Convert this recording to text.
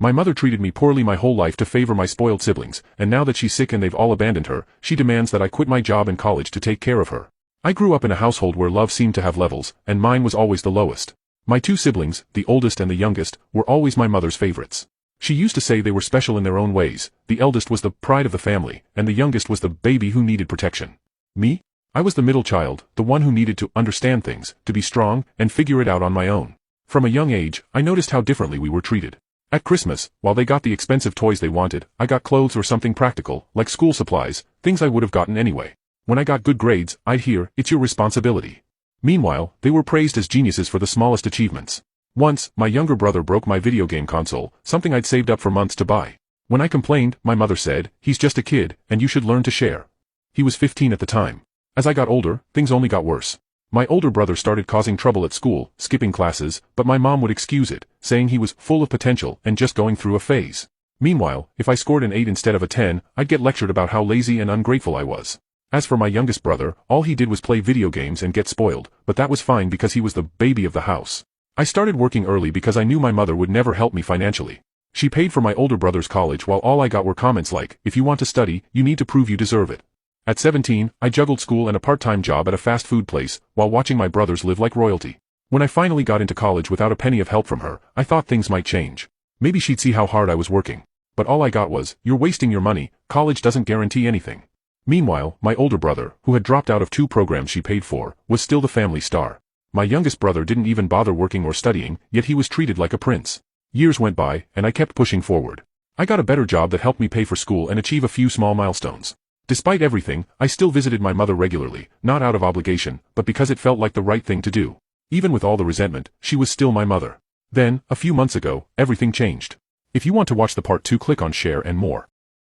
My mother treated me poorly my whole life to favor my spoiled siblings, and now that she's sick and they've all abandoned her, she demands that I quit my job and college to take care of her. I grew up in a household where love seemed to have levels, and mine was always the lowest. My two siblings, the oldest and the youngest, were always my mother's favorites. She used to say they were special in their own ways. The eldest was the pride of the family, and the youngest was the baby who needed protection. Me? I was the middle child, the one who needed to understand things, to be strong, and figure it out on my own. From a young age, I noticed how differently we were treated. At Christmas, while they got the expensive toys they wanted, I got clothes or something practical, like school supplies, things I would have gotten anyway. When I got good grades, I'd hear, "It's your responsibility." Meanwhile, they were praised as geniuses for the smallest achievements. Once, my younger brother broke my video game console, something I'd saved up for months to buy. When I complained, my mother said, "He's just a kid, and you should learn to share." He was 15 at the time. As I got older, things only got worse. My older brother started causing trouble at school, skipping classes, but my mom would excuse it, saying he was full of potential and just going through a phase. Meanwhile, if I scored an 8 instead of a 10, I'd get lectured about how lazy and ungrateful I was. As for my youngest brother, all he did was play video games and get spoiled, but that was fine because he was the baby of the house. I started working early because I knew my mother would never help me financially. She paid for my older brother's college while all I got were comments like, "If you want to study, you need to prove you deserve it." At 17, I juggled school and a part-time job at a fast food place, while watching my brothers live like royalty. When I finally got into college without a penny of help from her, I thought things might change. Maybe she'd see how hard I was working. But all I got was, "You're wasting your money, college doesn't guarantee anything." Meanwhile, my older brother, who had dropped out of 2 programs she paid for, was still the family star. My youngest brother didn't even bother working or studying, yet he was treated like a prince. Years went by, and I kept pushing forward. I got a better job that helped me pay for school and achieve a few small milestones. Despite everything, I still visited my mother regularly, not out of obligation, but because it felt like the right thing to do. Even with all the resentment, she was still my mother. Then, a few months ago, everything changed. If you want to watch the part 2, click on share and more.